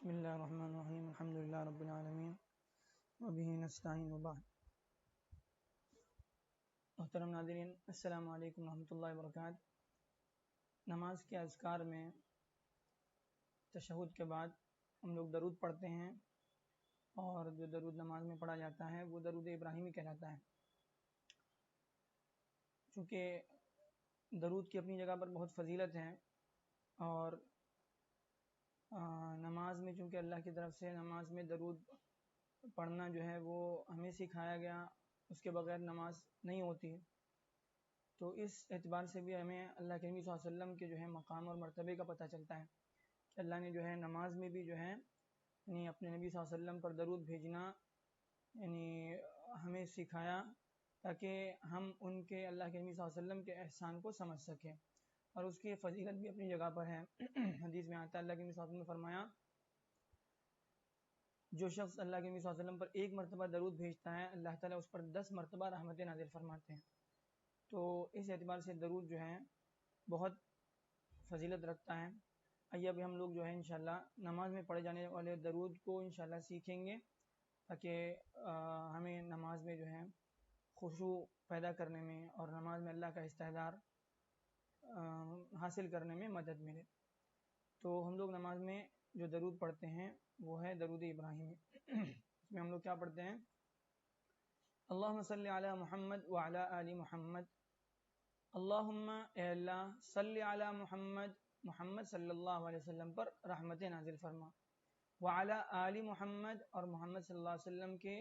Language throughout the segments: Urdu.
بسم اللہ الرحمن الرحیم الحمد للہ رب العالمین وبہ نستعین وبعد۔ محترم ناظرین، السلام علیکم ورحمۃ اللہ وبرکاتہ۔ نماز کے اذکار میں تشہد کے بعد ہم لوگ درود پڑھتے ہیں، اور جو درود نماز میں پڑھا جاتا ہے وہ درود ابراہیمی کہلاتا ہے۔ چونکہ درود کی اپنی جگہ پر بہت فضیلت ہے، اور نماز میں چونکہ اللہ کی طرف سے نماز میں درود پڑھنا جو ہے وہ ہمیں سکھایا گیا، اس کے بغیر نماز نہیں ہوتی، تو اس اعتبار سے بھی ہمیں اللہ کے نبی صلی اللہ علیہ وسلم کے جو ہے مقام اور مرتبے کا پتہ چلتا ہے کہ اللہ نے جو ہے نماز میں بھی جو ہے یعنی اپنے نبی صلی اللہ علیہ وسلم پر درود بھیجنا یعنی ہمیں سکھایا، تاکہ ہم ان کے اللہ کے نبی صلی اللہ علیہ وسلم کے احسان کو سمجھ سکیں، اور اس کی فضیلت بھی اپنی جگہ پر ہے۔ حدیث میں آتا ہے، اللہ کے نبی صلی اللہ علیہ وسلم نے فرمایا، جو شخص اللہ کے نبی صلی اللہ علیہ وسلم پر ایک مرتبہ درود بھیجتا ہے، اللہ تعالیٰ اس پر 10 مرتبہ رحمتیں نازل فرماتے ہیں۔ تو اس اعتبار سے درود جو ہے بہت فضیلت رکھتا ہے۔ آئیے ابھی ہم لوگ جو ہے انشاءاللہ نماز میں پڑھے جانے والے درود کو انشاءاللہ سیکھیں گے، تاکہ ہمیں نماز میں جو ہے خشوع پیدا کرنے میں اور نماز میں اللہ کا استحضار حاصل کرنے میں مدد ملے۔ تو ہم لوگ نماز میں جو درود پڑھتے ہیں وہ ہے درود ابراہیمی۔ اس میں ہم لوگ کیا پڑھتے ہیں؟ اللہم صلی علی محمد وعلی آل محمد، اللہم اے اللہ صلی علی محمد، محمد صلی اللہ علیہ وسلم پر رحمت نازل فرما، وعلی آل محمد، اور محمد صلی اللہ علیہ وسلم کے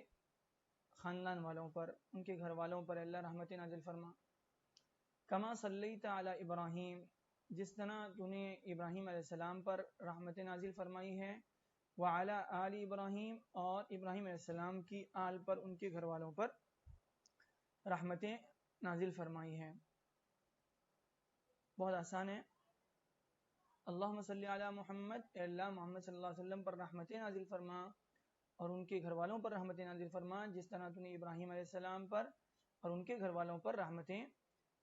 خاندان والوں پر، ان کے گھر والوں پر اللہ رحمت نازل فرما، کما صلیت علی ابراہیم، جس طرح تو نے ابراہیم علیہ السلام پر رحمت نازل فرمائی ہے، وعلی آل ابراہیم، اور ابراہیم علیہ السلام کی آل پر، ان کے گھر والوں پر رحمتیں نازل فرمائی ہے۔ بہت آسان ہے۔ اللہم صلی علی محمد، اے اللہ محمد صلی اللہ علیہ وسلم پر رحمتیں نازل فرما اور ان کے گھر والوں پر رحمتیں نازل فرما، جس طرح تو نے ابراہیم علیہ السلام پر اور ان کے گھر والوں پر رحمتیں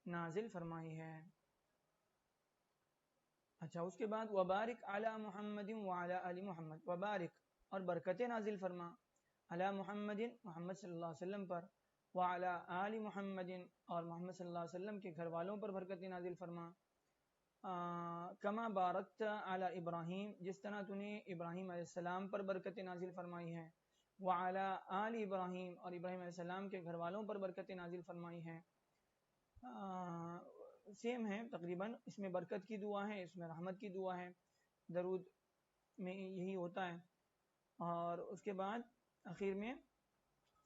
نازل فرمائی ہے۔ اچھا، اس کے بعد وبارک علی محمد وعلی آل محمد، وبارک، اور برکتیں نازل فرما، علی محمد، محمد صلی اللہ علیہ وسلم پر، وعلی آل محمد، اور محمد صلی اللہ علیہ وسلم کے گھر والوں پر برکتیں نازل فرما، کما بارکت علی ابراہیم، جس طرح تو نے ابراہیم علیہ السلام پر برکتیں نازل فرمائی ہیں، وعلی آل ابراہیم، اور ابراہیم علیہ السلام کے گھر والوں پر برکتیں نازل فرمائی ہیں۔ سیم ہے تقریباً، اس میں برکت کی دعا ہے، اس میں رحمت کی دعا ہے، درود میں یہی ہوتا ہے۔ اور اس کے بعد آخر میں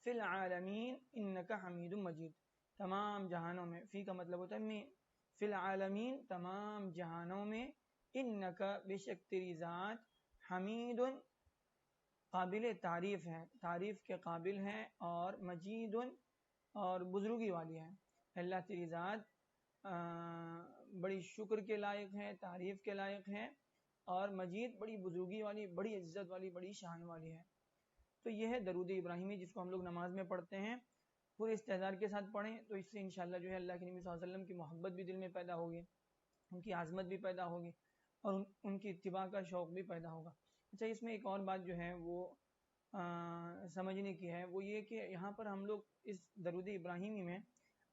فی العالمین انک حمید مجید، تمام جہانوں میں، فی کا مطلب ہوتا ہے میں، فی العالمین تمام جہانوں میں، انک بے شک تیری ذات، حمید قابل تعریف ہے، تعریف کے قابل ہے، اور مجید اور بزرگی والی ہے۔ اللہ تیری ذات بڑی شکر کے لائق ہے، تعریف کے لائق ہے، اور مجید بڑی بزرگی والی، بڑی عزت والی، بڑی شان والی ہے۔ تو یہ ہے درود ابراہیمی، جس کو ہم لوگ نماز میں پڑھتے ہیں۔ پورے استحضار کے ساتھ پڑھیں تو اس سے انشاءاللہ جو ہے اللہ کے نبی صلی اللہ علیہ وسلم کی محبت بھی دل میں پیدا ہوگی، ان کی عظمت بھی پیدا ہوگی، اور ان کی اتباع کا شوق بھی پیدا ہوگا۔ اچھا، اس میں ایک اور بات جو ہے وہ سمجھنے کی ہے، وہ یہ کہ یہاں پر ہم لوگ اس درود ابراہیمی میں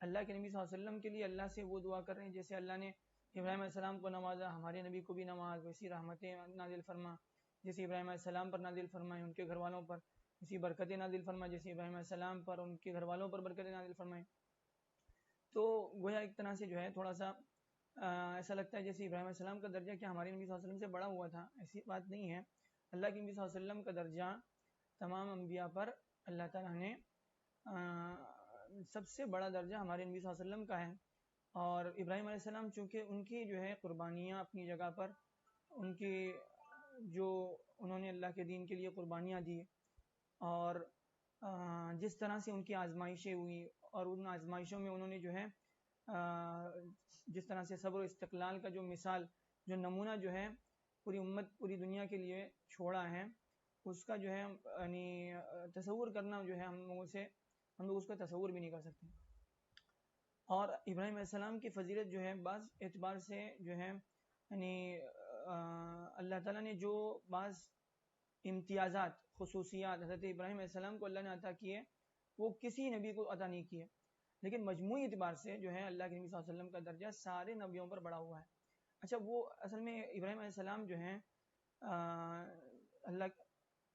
اللہ کے نبی صلی اللہ علیہ وسلم کے لیے اللہ سے وہ دعا کر رہے ہیں جیسے اللہ نے ابراہیم علیہ السلام کو نوازا، ہمارے نبی کو بھی نواز، ویسی رحمتیں نازل فرما جیسے ابراہیم علیہ السلام پر نازل فرمائے، ان کے گھر والوں پر، اسی برکتیں نازل فرما جیسے ابراہیم علیہ السلام پر ان کے گھر والوں پر برکتیں نازل فرمائے۔ تو گویا ایک طرح سے جو ہے تھوڑا سا ایسا لگتا ہے جیسے ابراہیم علیہ السلام کا درجہ کیا ہمارے نبی صلی اللہ علیہ وسلم سے بڑا ہوا تھا، ایسی بات نہیں ہے۔ اللہ کے نبی صلی اللہ علیہ وسلم کا درجہ تمام انبیاء پر اللہ تعالیٰ نے سب سے بڑا درجہ ہمارے نبی صلی اللہ علیہ وسلم کا ہے، اور ابراہیم علیہ السلام چونکہ ان کی جو ہے قربانیاں اپنی جگہ پر، ان کی جو انہوں نے اللہ کے دین کے لیے قربانیاں دی، اور جس طرح سے ان کی آزمائشیں ہوئی، اور ان آزمائشوں میں انہوں نے جو ہے جس طرح سے صبر و استقلال کا جو مثال، جو نمونہ جو ہے پوری امت، پوری دنیا کے لیے چھوڑا ہے، اس کا جو ہے یعنی تصور کرنا جو ہے ہم لوگ اس کا تصور بھی نہیں کر سکتے۔ اور ابراہیم علیہ السلام کی فضیلت جو ہے بعض اعتبار سے جو ہے یعنی اللہ تعالیٰ نے جو بعض امتیازات خصوصیات حضرت ابراہیم علیہ السلام کو اللہ نے عطا کیے وہ کسی نبی کو عطا نہیں کیے، لیکن مجموعی اعتبار سے جو ہے اللہ کے نبی صلی اللہ علیہ وسلم کا درجہ سارے نبیوں پر بڑا ہوا ہے۔ اچھا وہ اصل میں ابراہیم علیہ السلام جو ہیں اللہ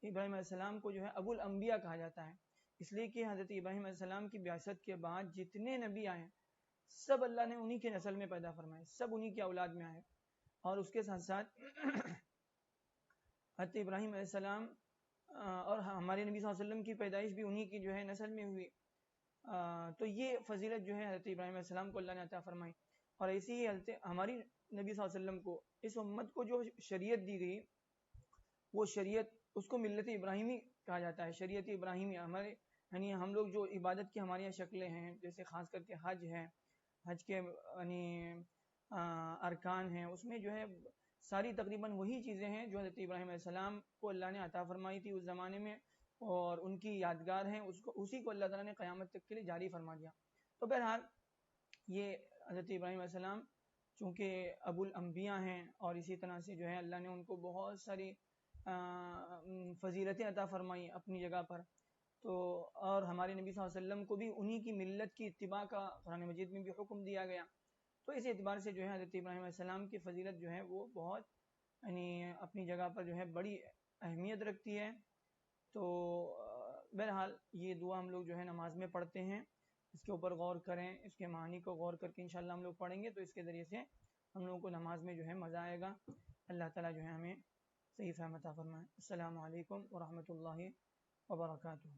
ابراہیم علیہ السلام کو جو ہے ابو الانبیاء کہا جاتا ہے، اس لیے کہ حضرت ابراہیم علیہ السلام کی بعثت کے بعد جتنے نبی آئے سب اللہ نے انہی کے نسل میں پیدا فرمائے، سب انہی کی اولاد میں آئے، اور اس کے ساتھ ساتھ حضرت ابراہیم علیہ السلام اور ہمارے نبی صلی اللہ علیہ وسلم کی پیدائش بھی انہی کی جو ہے نسل میں ہوئی، تو یہ فضیلت جو ہے حضرت ابراہیم علیہ السلام کو اللہ نے عطا فرمائی۔ اور ایسی ہی ہماری نبی صلی اللہ علیہ وسلم کو اس امت کو جو شریعت دی گئی وہ شریعت اس کو ملت ابراہیمی کہا جاتا ہے، شریعت ابراہیمی۔ ہمارے یعنی ہم لوگ جو عبادت کی ہماری شکلیں ہیں، جیسے خاص کر کے حج ہے، حج کے یعنی ارکان ہیں، اس میں جو ہے ساری تقریباً وہی چیزیں ہیں جو حضرت ابراہیم علیہ السلام کو اللہ نے عطا فرمائی تھی اس زمانے میں، اور ان کی یادگار ہیں، اسی کو اللہ تعالیٰ نے قیامت تک کے لیے جاری فرما دیا۔ تو بہرحال یہ حضرت ابراہیم علیہ السلام چونکہ ابو الانبیاء ہیں، اور اسی طرح سے جو ہے اللہ نے ان کو بہت ساری فضیلتیں عطا فرمائی اپنی جگہ پر، تو اور ہمارے نبی صلی اللہ علیہ وسلم کو بھی انہی کی ملت کی اتباع کا قرآن مجید میں بھی حکم دیا گیا، تو اس اعتبار سے جو ہے حضرت ابراہیم علیہ السلام کی فضیلت جو ہے وہ بہت یعنی اپنی جگہ پر جو ہے بڑی اہمیت رکھتی ہے۔ تو بہرحال یہ دعا ہم لوگ جو ہے نماز میں پڑھتے ہیں، اس کے اوپر غور کریں، اس کے معنی کو غور کر کے انشاءاللہ ہم لوگ پڑھیں گے تو اس کے ذریعے سے ہم لوگوں کو نماز میں جو ہے مزہ آئے گا۔ اللہ تعالیٰ جو ہے ہمیں صحیح فہم عطا فرمائے۔ السلام علیکم ورحمۃ اللہ وبرکاتہ۔